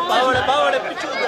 बावड़े बावड़े पीछे उधर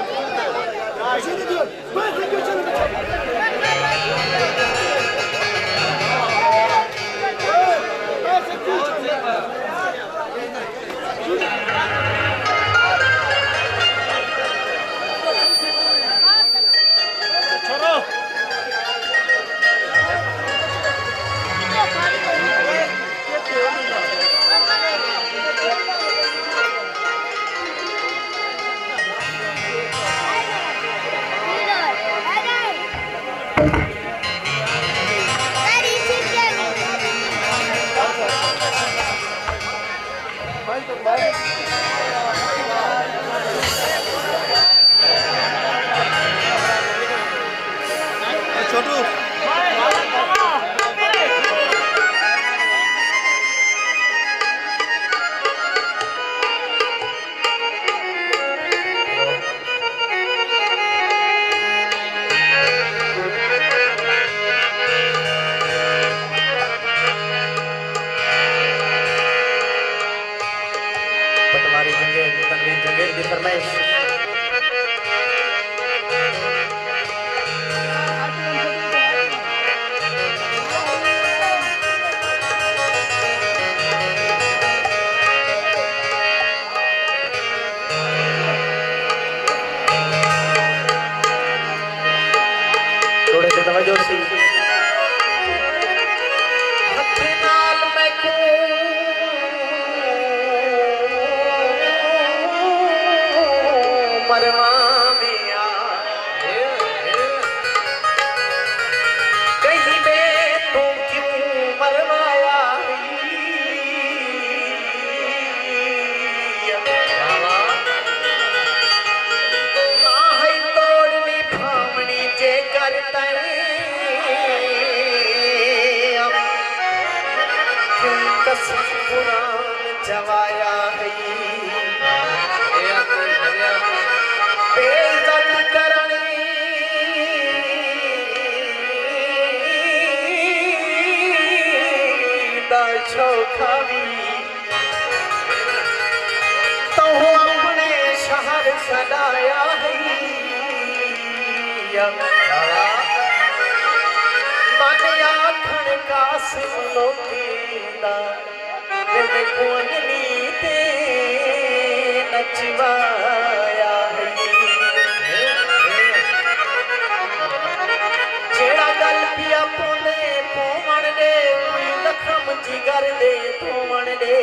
छोटू पटवारी जंगेर तनवीर जंगेर की फरमाइश थोड़े से तवज्जो से मरवा मिया कहीं पे तू क्यों मरवाया ना है तोड़नी भावनी जे करता क्यों कसम कुरान जवाया है बेइज्जत करनी दा शौखावी तो अपने शहर सदाया है मन आखण कासिम लोकेदा दिल कोनी ते नचवाया जिगर दे धोवण दे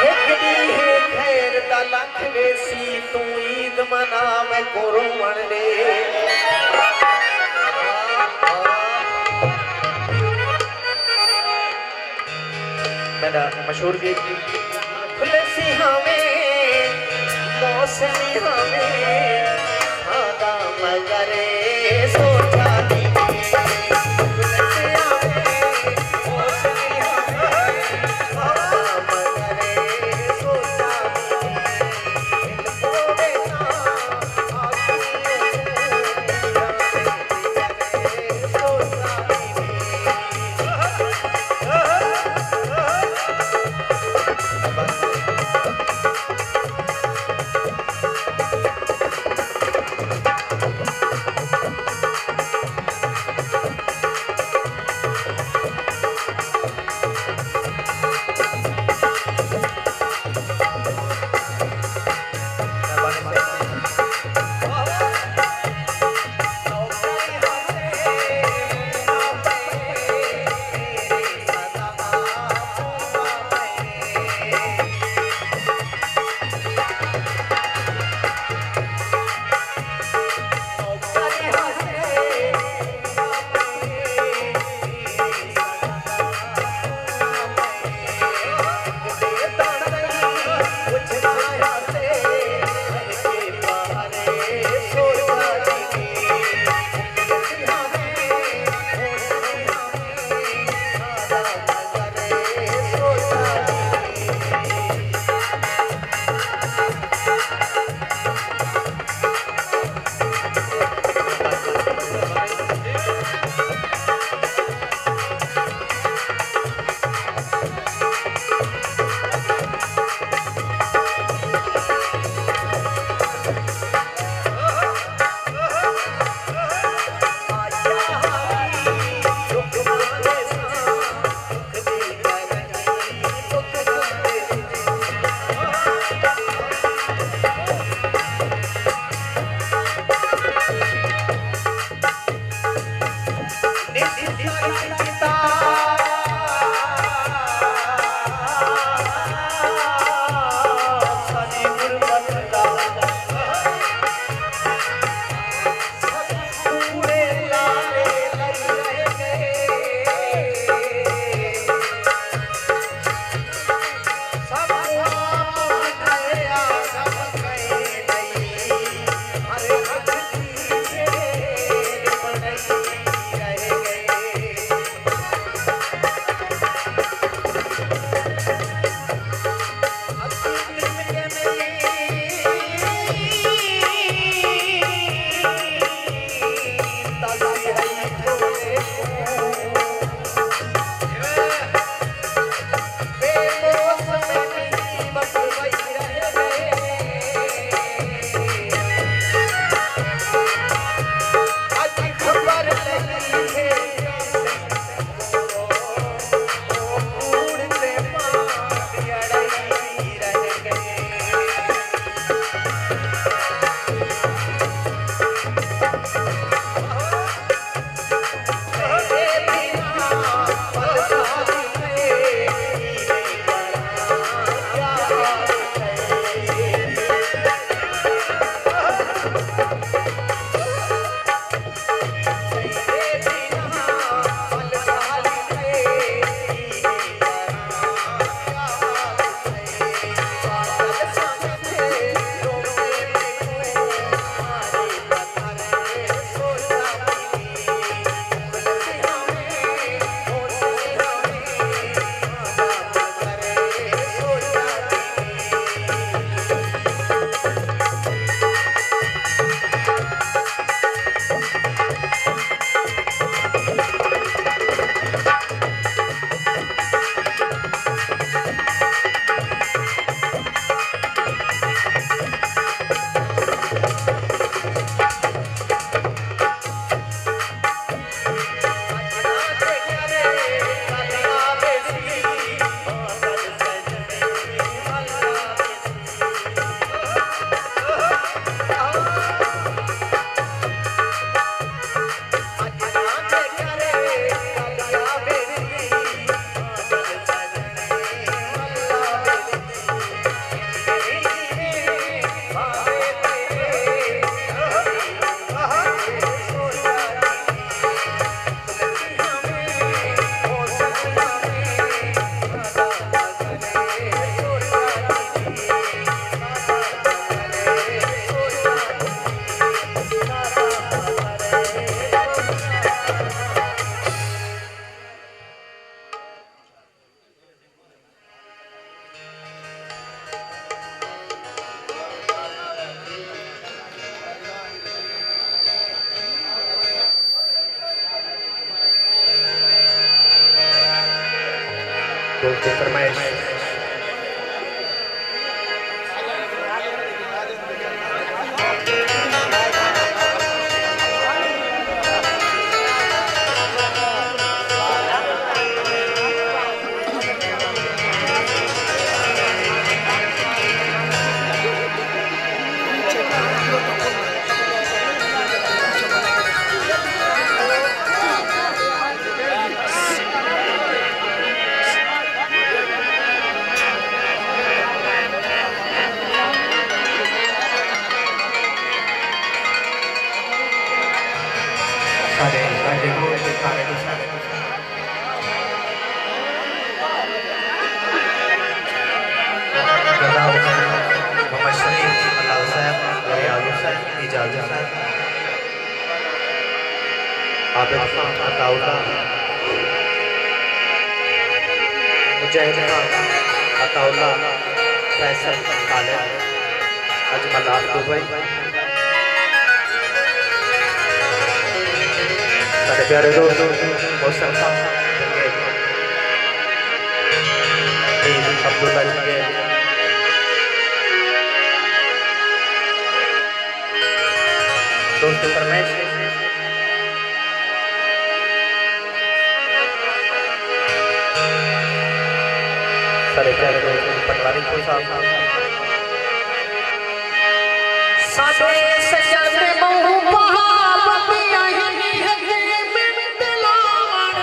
एक दी है खैर दा लख वेसी तू ईद मना मैं को रोवण दे मेरा मशहूर गीत खुले सिहा में मौसमी हमें आदा मगरे सोचा दोस्त की फरमाइश। आबिद खान अताउल्ला, मुजाहिद खान अताउल्ला, फैसल खालिद, अजमल दुबई, सारे प्यारे दोस्त मौसम खान जंगेल, अब्दुल्ला जंगेल, दोस्त फरमाइश सारे प्यारे दोस्त पटवारी को साथ साथे सजन बहु बहावतियां ही है में दिलावण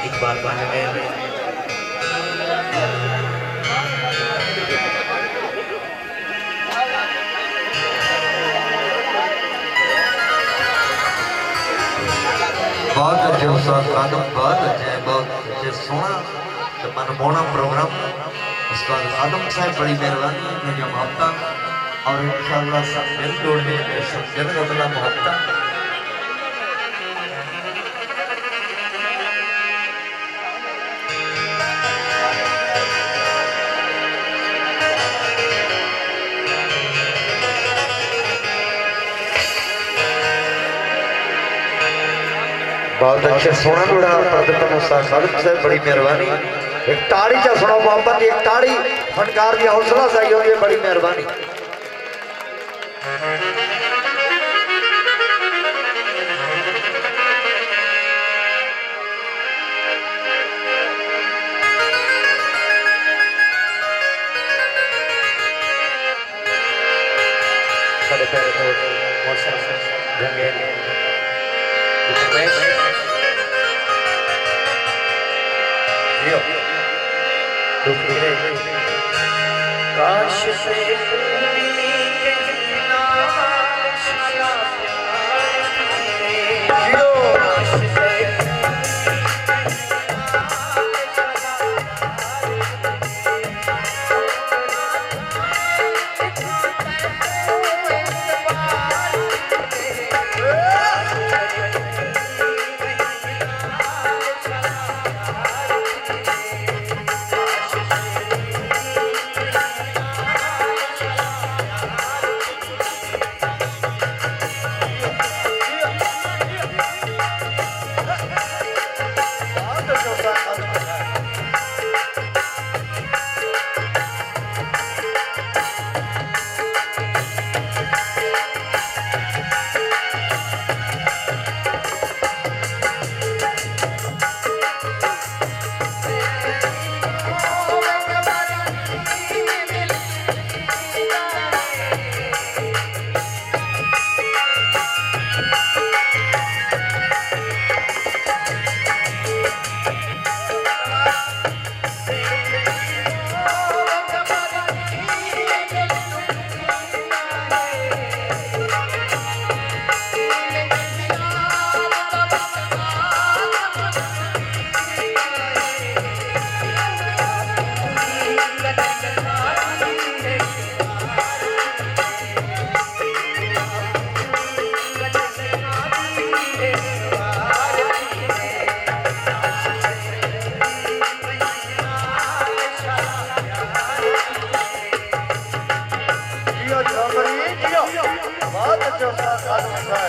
इकबाल बन गए बहुत अच्छे उस्ताद खादम, बहुत अच्छे सोना तो मनमोना प्रोग्राम उस्ताद खादम साहब, बड़ी मेहरबानी मेरी मोहब्बत और इंशाअल्लाह सब दिल तोड़ने सब दिल बदला मोहब्बत। बहुत अच्छे सोना जोड़ा प्रदर्शन उस्ताद खादम साहब, बड़ी मेहरबानी। एक ताड़ी चा सुनो मोहब्बत, एक ताड़ी फनकार की हौसला सही होगी, बड़ी मेहरबानी। काश से पूरी कहना शला काश से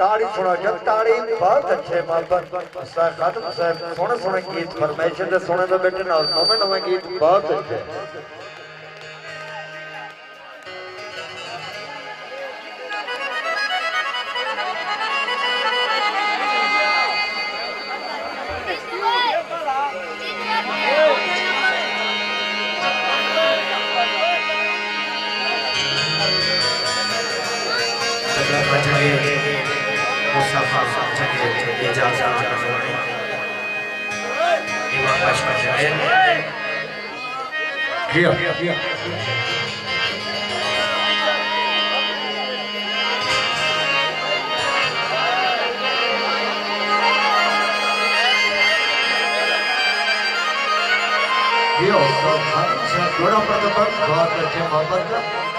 ताड़ी सुनो जब ताड़ी बहुत अच्छे मोहब्बत उस्ताद खादम साहब, सोने सोने गीत फरमाइश दे सोने तो बेटे ना नवे नवे गीत बहुत अच्छे। बचगे मुसाफा जगे इजाजत करवानी एवं पश्चिम जमीन जिया Yo, saya kurang berdebat buat kerja babat.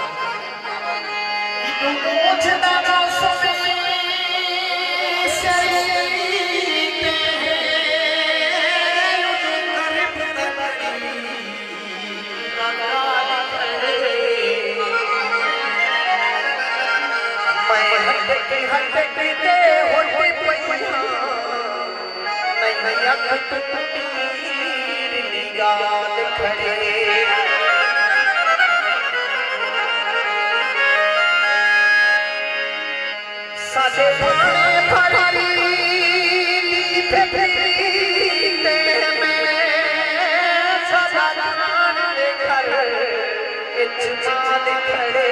साजे भाने भरी में सदा जान लेकर इचमाल खड़े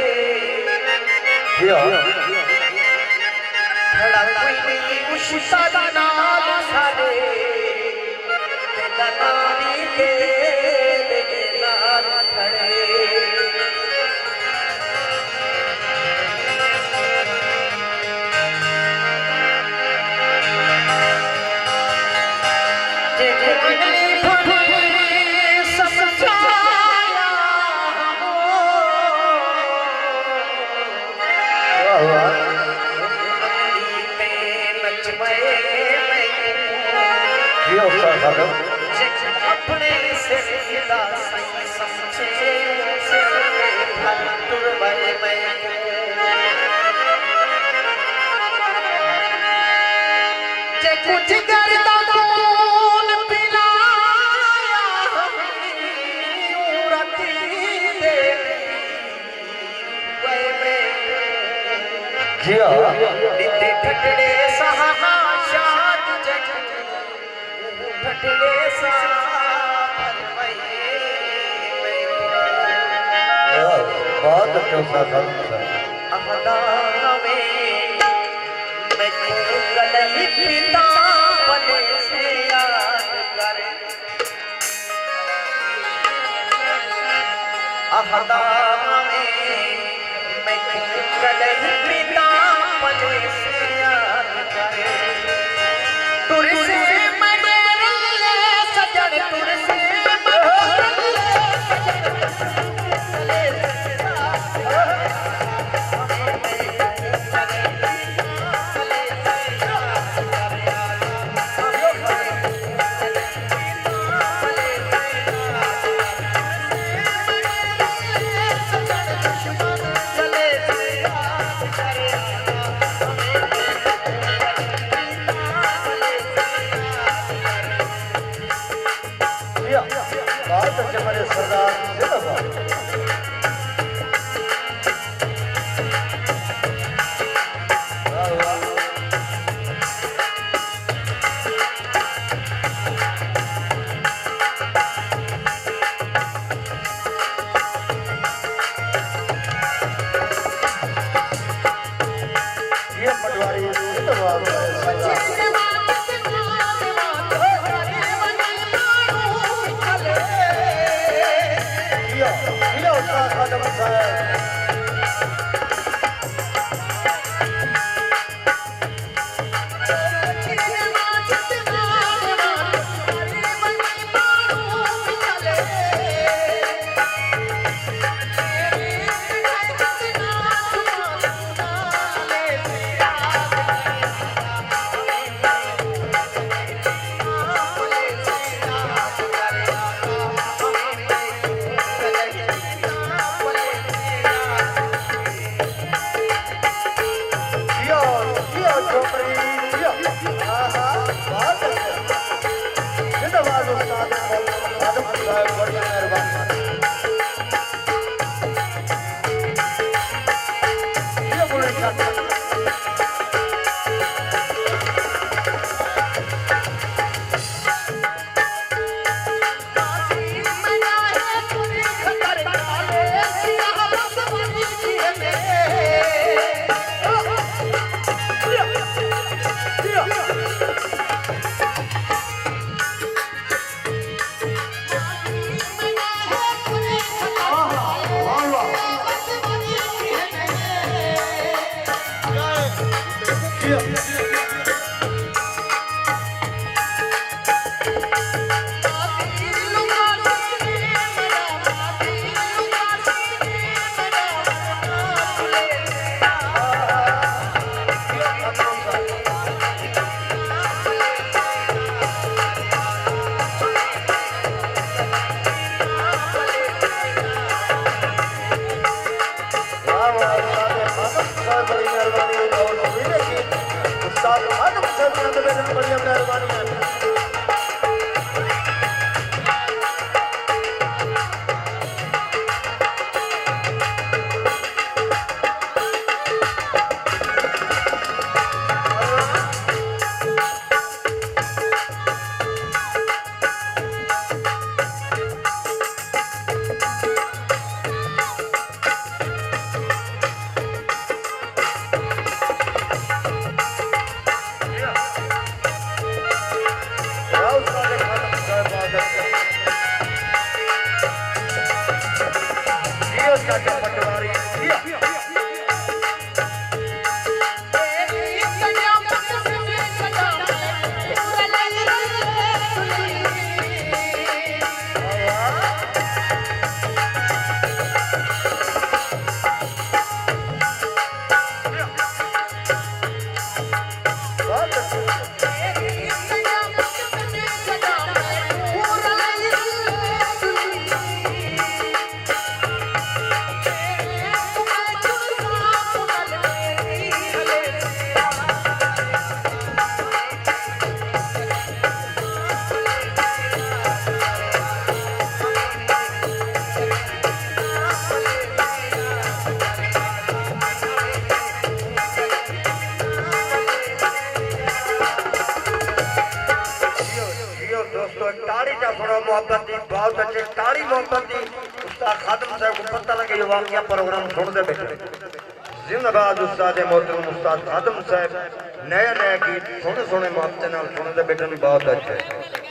खड़ा कोई नहीं उषा नाम सारे नानी के नाम खड़े अपने से समझे कुछ करता कौन पिलाया ठटड़े सहा शाद जग ठटड़े सा बहुत अच्छा सा अहदा में मैं कदई पिता बने से याद करे अहदा में मैं कदई पिता बने से याद करे तुर से मैं सजन तुर से बहुत अच्छे मेरे सरदार ये पटवारी वाक़िया प्रोग्राम सुनते बैठे जिंदाबाद उस्ताद मोहतरम उस्ताद खादम साहब नया नया गीत सोने सोने मोहब्बत नाल सुनते बैठे बहुत अच्छा है।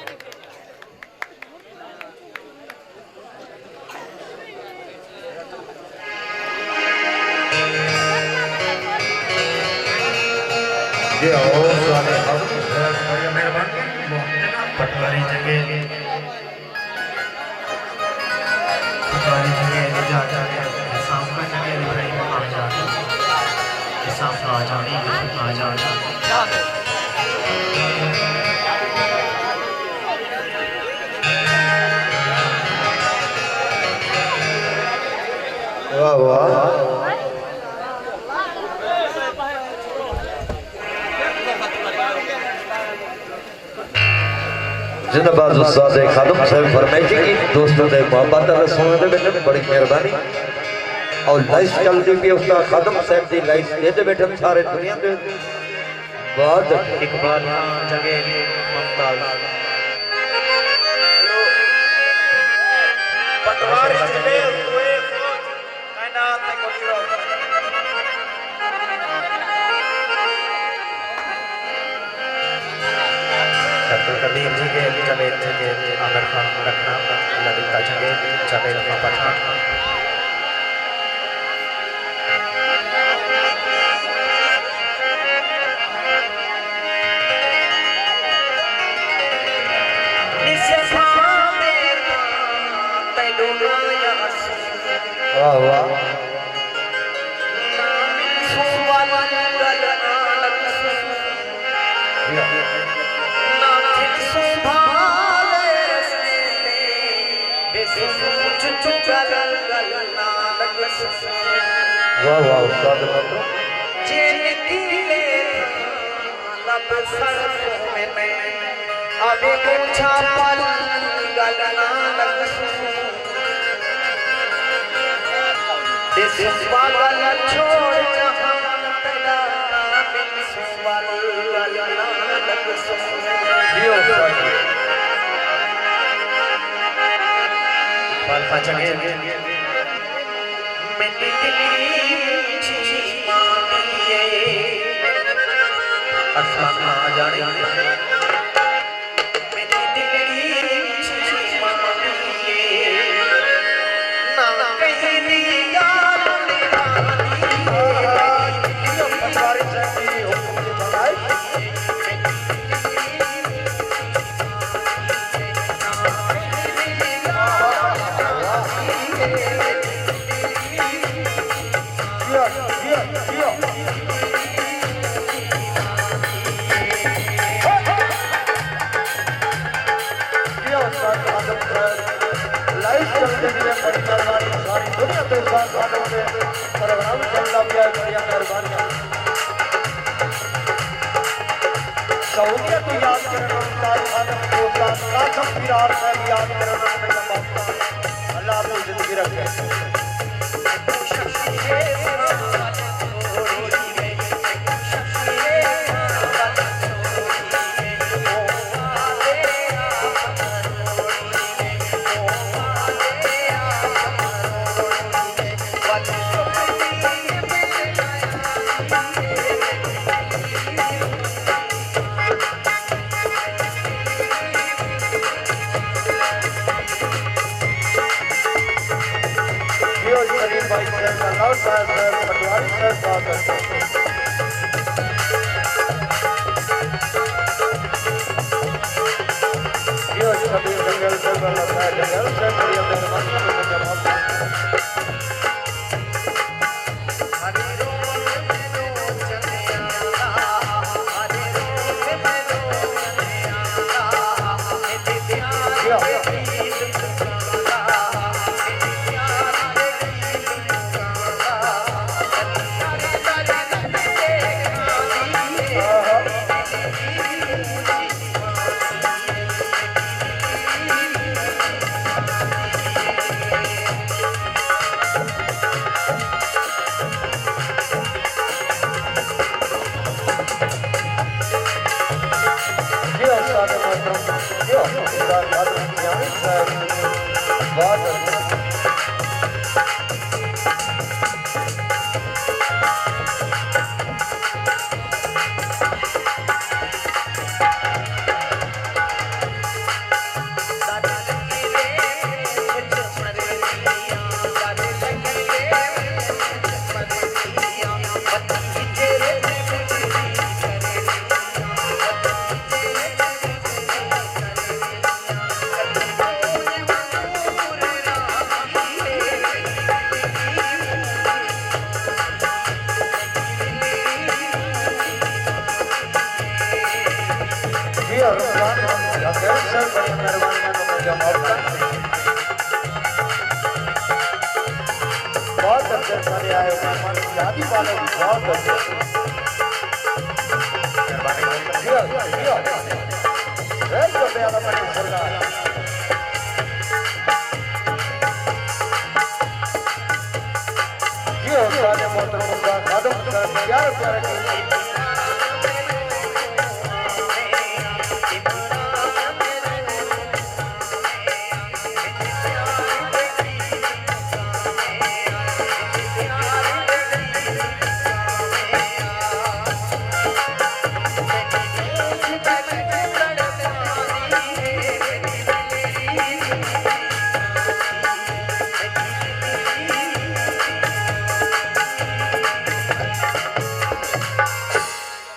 पटवारी जगह वाह वाह जिंदाबाद उस्ताद खादम साहब फरमाइशी की दोस्तों से मोहब्बत सुनने दे बेटे बड़ी मेहरबानी और लाइफ चलती भी उस्ताद खादम साहब की लाइफ ये बैठे सारे दुनिया के बहुत इकबाल जगह मुमताज पटवारी जिले हुए कायनात में कोई रोक कबीर जगह जावेद जगह आमिर खान रखना ललिता जगह जावेद पठान वाह वाह वाह वाह उस्ताद अभी पूछा पल गलना पागल छोड़ लाइफ चलते हुए बड़ी मेहरबानी सारी दुनिया के साथ वालों ने प्रोग्राम चलना भी है बड़ी मेहरबानी सहूलियत याद करना उस्ताद खादम को कासम फिरार से याद करना में अल्लाह आपकी जिंदगी रखे बहुत अच्छे सारे आए शादी वाले बहुत अच्छे मोहतरम प्यारे प्यारे